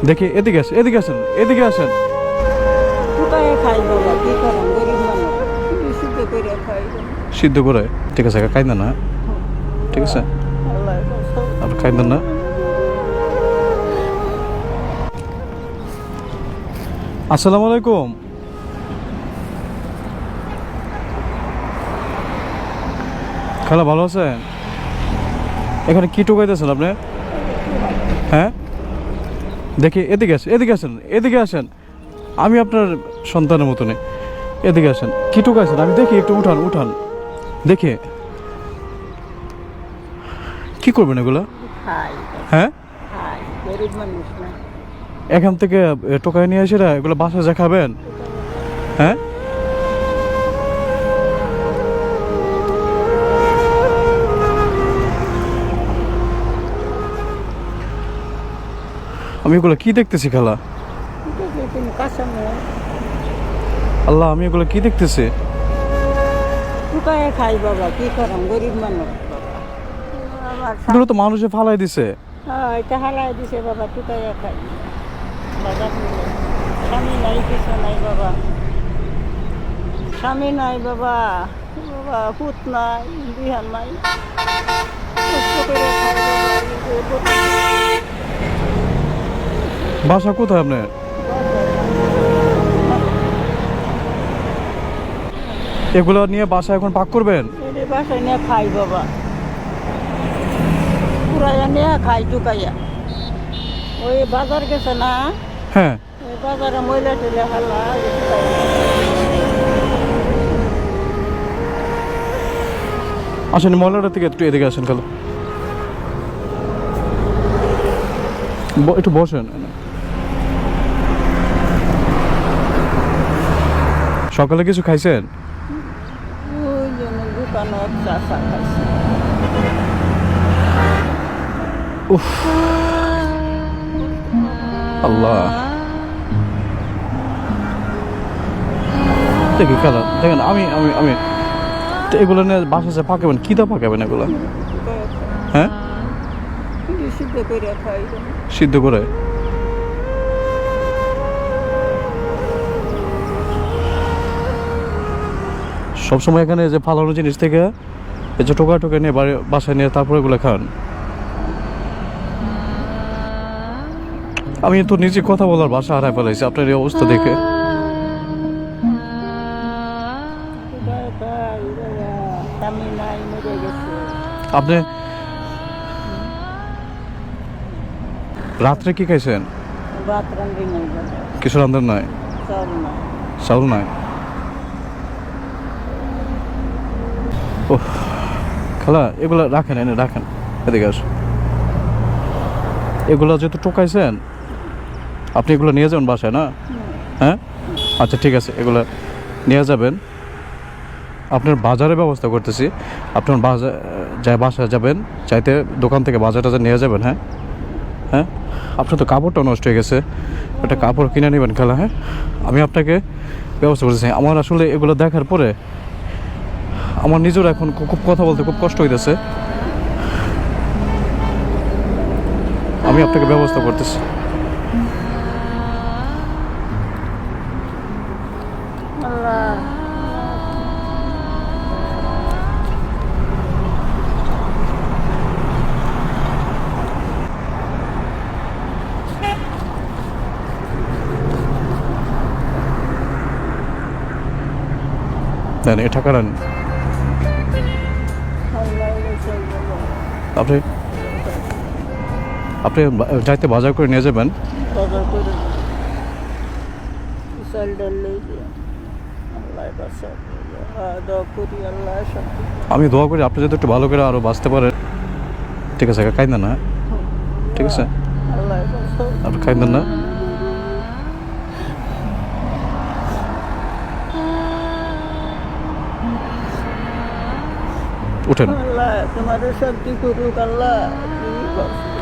দেখি এদিকে আসেন, এদিকে আসেন, এদিকে আসেন। কোথায় খাই বাবা, কি করেন, গরিব মানুষ সিদ্ধ করে খাই। সিদ্ধ করে? ঠিক আছে কাইন্দেন না, ঠিক আছে? আল্লাহ বাঁচাও। আপনি কাইন্দেন না। আসসালামু আলাইকুম। খালা ভালো আছেন? এখানে কি টোকাইতেছেন আপনি? হ্যাঁ দেখি এদিকে আসেন, এদিকে আসেন, এদিকে আসেন। আমি আপনার সন্তানের মতনই। এদিকে আসেন, কি টোকাইছেন আমি দেখি, একটু উঠান উঠান দেখি। কি করবেন এগুলো? খাই হ্যাঁ খাই, গরিব মানুষ না। এখান থেকে টোকাই নিয়ে এসে এগুলো বাসায় যা খাবেন? হ্যাঁ আমি এগুলো কি দেখতেছি খালা? তুমি কাঁচা মেয়ে, আল্লাহ, আমি এগুলো কি দেখতেছি? কোথায় খাই বাবা, কি করেন, গরিব মানুষ বাবা। আমার এগুলো তো মানুষে ফালাই দিছে। এটা হালাই দিছে বাবা, কোথায় খাই বাজার নিয়ে। স্বামী নাই, কিছু নাই বাবা, স্বামী নাই বাবা, বাবা পুত নাই, বিহান নাই, কষ্ট করে খাই বাবা। বাসা কোথায় আপনার? এগুলো নিয়ে বাসা এখন পাক করবেন? এটি বাসায় নিয়ে খাই বাবা, পুরাইয়া নিয়ে খাই টুকাইয়া। ওই বাজার গেছে না, হ্যাঁ ওই বাজারে ময়লা টইলা হালা আসেন, ময়লাটা থেকে একটু এদিকে আসেন খালা। একটু বসেন। সকালে কিছু খাইছেন? ওই জন্য দোকানত চাষা খাইছে। উফ আল্লাহ, দেখি খালা দেখেন, আমি আমি আমি তো এগুলো নিয়ে বাসা পাকাবেন? কী দা পাকাবেন এগুলো? হ্যাঁ সিদ্ধ করে খাই। সিদ্ধ করে? সবসময় এখানে যে ফালানো জিনিস থেকে এই যে টোকা টোকা নিয়ে বাসায় নিয়ে তারপরে এগুলো খান? আমি তো নিজে কথা বলার ভাষা হারাই ফেলাইছি আপনার এই অবস্থা দেখে। স্বামী নাই, মরে গেছে। আপনি রাত্রে কি খাইছেন? ভাত রান্ধি নাই বাবা, কিছু রান্ধার নাই? চাল নাই। চাউল নাই? ও খালা, এগুলো রাখেন, এনে রাখেন, এদিকে আস। এগুলো যেহেতু টোকাইছেন, আপনি এগুলো নিয়ে যাবেন বাসায় না? হ্যাঁ আচ্ছা ঠিক আছে, এগুলো নিয়ে যাবেন। আপনার বাজারের ব্যবস্থা করতেছি, আপনার বাজার যাই বাসায় যাবেন, চাইতে দোকান থেকে বাজার টাজার নিয়ে যাবেন। হ্যাঁ হ্যাঁ আপনার তো কাপড়টা নষ্ট হয়ে গেছে, একটা কাপড় কিনে নেবেন খালা। হ্যাঁ আমি আপনাকে ব্যবস্থা করতেছি। আমার আসলে এগুলো দেখার পরে আমার নিজের এখন খুব কথা বলতে খুব কষ্ট হইতেছে। আমি আপনাকে ব্যবস্থা করতেছি। আল্লাহ দেন এই টাকাটা নিন। আল্লাহ বাঁচাও বাবা। আপনি আপনি যাইতে বাজার করে নিয়ে যাবেন। বাজার করে চাল ডাল লই দিয়ে আল্লাহ বাঁচাও বাবা। দোয়া করি আল্লাহ শান্তি। আমি দোয়া করি আপনি যদি একটু ভালো করে আরও বাঁচতে পারেন। ঠিক আছে কাইন্দেন না, ঠিক আছে? আল্লাহ বাঁচাও। আপনি কাইন্দেন না। উঠেন আল্লাহ তোমাদের শান্তি করুক আল্লাহ।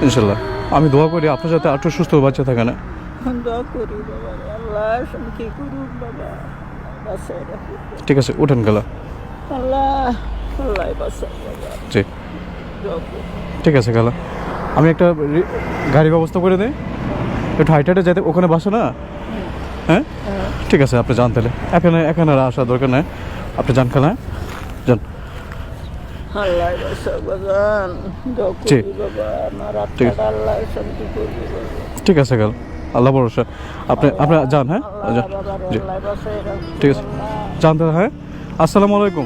ইনশাল্লাহ। আমি দোয়া করি আপনার সাথে একটু সুস্থ বাচ্চা থাকে না। দোয়া করি বাবা, আল্লাহ শান্তি করুক বাবা, বাঁচাই রাখুক। ঠিক আছে উঠেন গেলা। আল্লাহ আল্লাহ বাঁচাও বাবা। জি দোয়া করি। ঠিক আছে গেলা। আমি একটা গাড়ি ব্যবস্থা করে দিই। একটু হাইটে যেতে, ওখানে বাসা না? হ্যাঁ ঠিক আছে, আপনি যান তাহলে। এখানে এখানে আর আসার দরকার নেই, আপনি যান খেলা, যান। আল্লাহ বাঁচাও বাজান, দোয়া জি। করি বাবা, আমার ঠিক আত্মাটা আল্লাহ শান্তি করবে বাবা। ঠিক আছে গেল, আল্লাহ ভরসা। আপনি আপনি যান, হ্যাঁ আল্লাহ যান। বাবার জি আল্লাহ বাঁচায় রাখবে ঠিক আছে, আল্লাহ। যান তাহলে। হ্যাঁ, আসসালামু আলাইকুম।